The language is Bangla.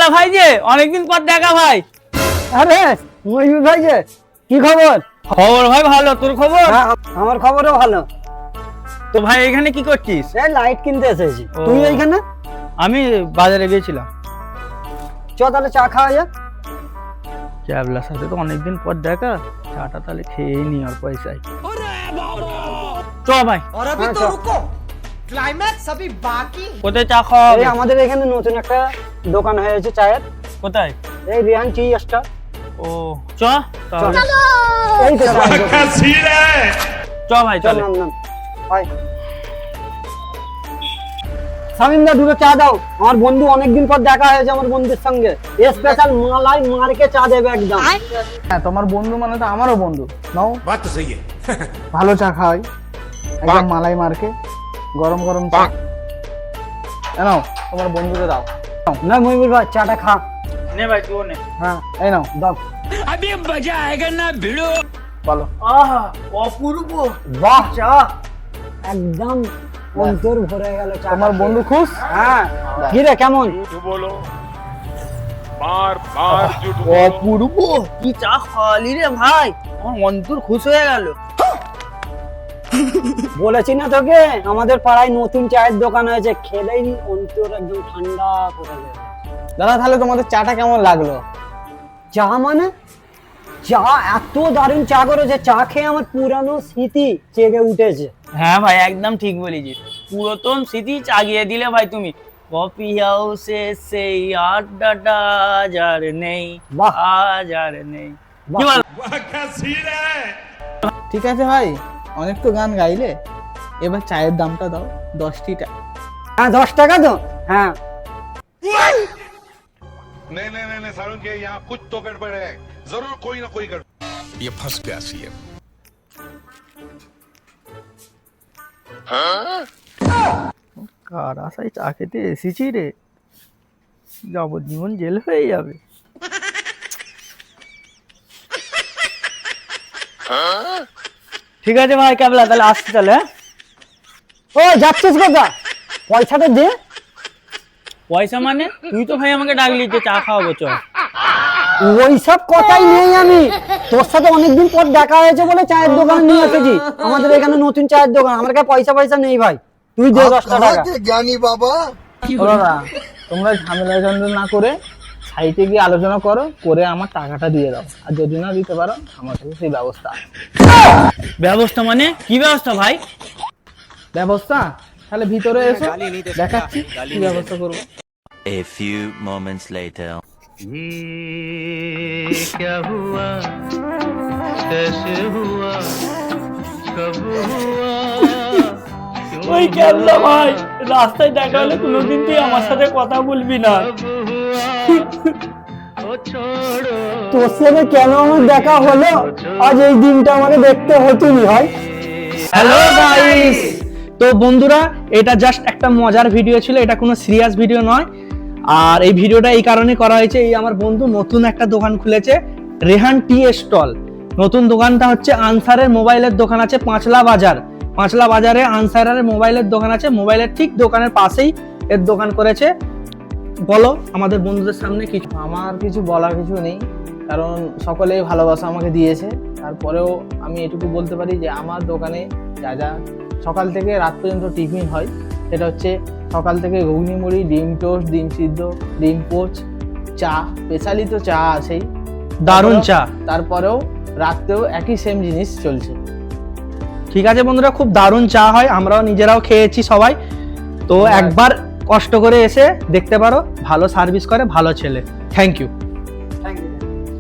ক্যাবলা ভাই যে অনেকদিন পর দেখা ভাই। আরে মহিবুল ভাই যে, কি খবর? খবর ভাই ভালো, তোর খবর? হ্যাঁ, আমার খবরও ভালো। তো ভাই এখানে কি করছিস? এই লাইট কিনতে এসেছি। ও। তুই এইখানে? আমি বাজারে গিয়েছিলাম। চ তাহলে চা খাওয়া যাক। ক্যাবলার সাথে তো অনেকদিন পর দেখা, চাটা তাহলে খেয়েই নি আর পয়সায়। চ ভাই। और अभी हाँ, तो चल। रुको, क्लाइमैक्स अभी बाकी है। কোথায় চা খাওয়া এই হবে? আমাদের এখানে নতুন একটা দোকান হয়েছে চায়ের, কোথায়? এই রিহান টি স্টার। ও চ তাহলে। এই তো চায়ের দোকান। চ ভাই চল চলে। নাম নাম ভাই। সামিন্দা দুটো চা দাও, আমার বন্ধু অনেকদিন পর দেখা হয়েছে আমার বন্ধুর সঙ্গে, স্পেশাল মালাই মারকে চা দেবে একদম। হ্যাঁ, তোমার বন্ধু মানে তো আমারও বন্ধু। নাও, बात तो सही है। ভালো চা খাওয়াই, একদম মালাই মার্কে, গরম গরম চা। নাও, তোমার বন্ধুকে দাও। না মহিবুল ভাই, চাটা খা। নে ভাই তুই নে। হ্যাঁ এই নাও, দাও। বলো। আহা অপূর্ব বাহ, চা একদম অন্তর ভরে গেল চা। তোমার বন্ধু খুশ? হ্যাঁ, কি রে কেমন? झूठ बोलो, बार बार झूठ बोलो। অপূর্ব কি চা খাওয়ালি রে ভাই, আমার অন্তর খুশ হয়ে গেল। বলেছি না তোকে, আমাদের পাড়ায় নতুন চায়ের দোকান হয়েছে, খেলেই অন্তর একদম ঠান্ডা করে যাবে। দাদা, তাহলে তোমাদের চাটা কেমন লাগলো? চা মানে চা এত দারুণ চা করেছে, চা খেয়ে আমার পুরানো স্মৃতি জেগে উঠেছে। হ্যাঁ ভাই একদম ঠিক বলেছিস, পুরাতন স্মৃতি জাগিয়ে দিলে ভাই তুমি। কফি হাউসে সেই আড্ডাটা আজ আর নেই, বাহ। আজ আর নেই। বাহ। কি বল? वाह क्या सीन है। ঠিক আছে ভাই, অনেক তো গান গাইলে, এবার চায়ের দামটা দাও, 10টি টাকা। হ্যাঁ 10 টাকা তো। হ্যাঁ नहीं नहीं नहीं नहीं सारुण के यहाँ कुछ तो गड़बड़ है, जरूर कोई ना कोई गड़बड़। ये फंस गया सीएम। কার আশায় চা খেতে এসেছি রে, যাবজ্জীবন জেল হয়ে যাবে। ঠিক আছে ভাই ক্যাবলা, তাহলে আসছি তাহলে। হ্যাঁ ও যাচ্ছিস কোথা? পয়সাটা দে। পয়সা মানে তুই তো ভাই আমাকে ডাকলি যে চা খাওয়াবো চ। ওইসব কথাই নেই, আমি তোর সাথে অনেকদিন পর দেখা হয়েছে বলে চায়ের দোকান নিয়ে এসেছি। আমাদের এখানে নতুন চায়ের দোকান, আমার কাছে পয়সা নেই ভাই, তুই দে 10 টাকা। ও দাদা, তোমরা ঝামেলা ঝঞ্ঝাট না করে সাইটে গিয়ে আলোচনা করো, করে আমার টাকাটা দিয়ে দাও। আর যদি না দিতে পারো, আমার কাছে সেই ব্যবস্থা আছে। ব্যবস্থা মানে কি ব্যবস্থা ভাই? ব্যবস্থা? তাহলে ভিতরে এসো, দেখাচ্ছি কি ব্যবস্থা করবো। A few moments later. क्या हुआ कैसे हुआ कब हुआ? ওই ক্যাবলা ভাই, রাস্তায় দেখা হলে কোনোদিন তুই আমার সাথে কথা বলবি না। তোর সাথে কেন আমার দেখা হলো, আজ এই দিনটা আমাকে দেখতে হতোনি ভাই। হ্যালো গাইস, তো বন্ধুরা এটা জাস্ট একটা মজার ভিডিও ছিল, এটা কোনো সিরিয়াস ভিডিও নয়। আর এই ভিডিওটা এই কারণে করা হয়েছে, এই আমার বন্ধু নতুন একটা দোকান খুলেছে, রেহান টি স্টল। নতুন দোকানটা হচ্ছে আনসারের মোবাইলের দোকান আছে পাঁচলা বাজার। পাঁচলা বাজারে আনসারের মোবাইলের দোকান আছে, মোবাইলের ঠিক দোকানের পাশেই এর দোকান করেছে। বলো আমাদের বন্ধুদের সামনে কিছু। আমার কিছু বলার কিছু নেই, কারণ সকলেই ভালোবাসা আমাকে দিয়েছে। তারপরেও আমি এটুকু বলতে পারি যে আমার দোকানে যা যা সকাল থেকে রাত পর্যন্ত টিফিন হয়, সেটা হচ্ছে সকাল থেকে ঘুগনি মুড়ি, ডিম টোস্ট, ডিম সিদ্ধ, ডিম পোচ, চা, স্পেশালি তো চা আছেই, দারুণ চা। তারপরেও রাত্রেও একই সেম জিনিস চলছে। ঠিক আছে বন্ধুরা, খুব দারুণ চা হয়, আমরাও নিজেরাও খেয়েছি সবাই। তো একবার কষ্ট করে এসে দেখতে পারো, ভালো সার্ভিস করে, ভালো ছেলে। Thank you.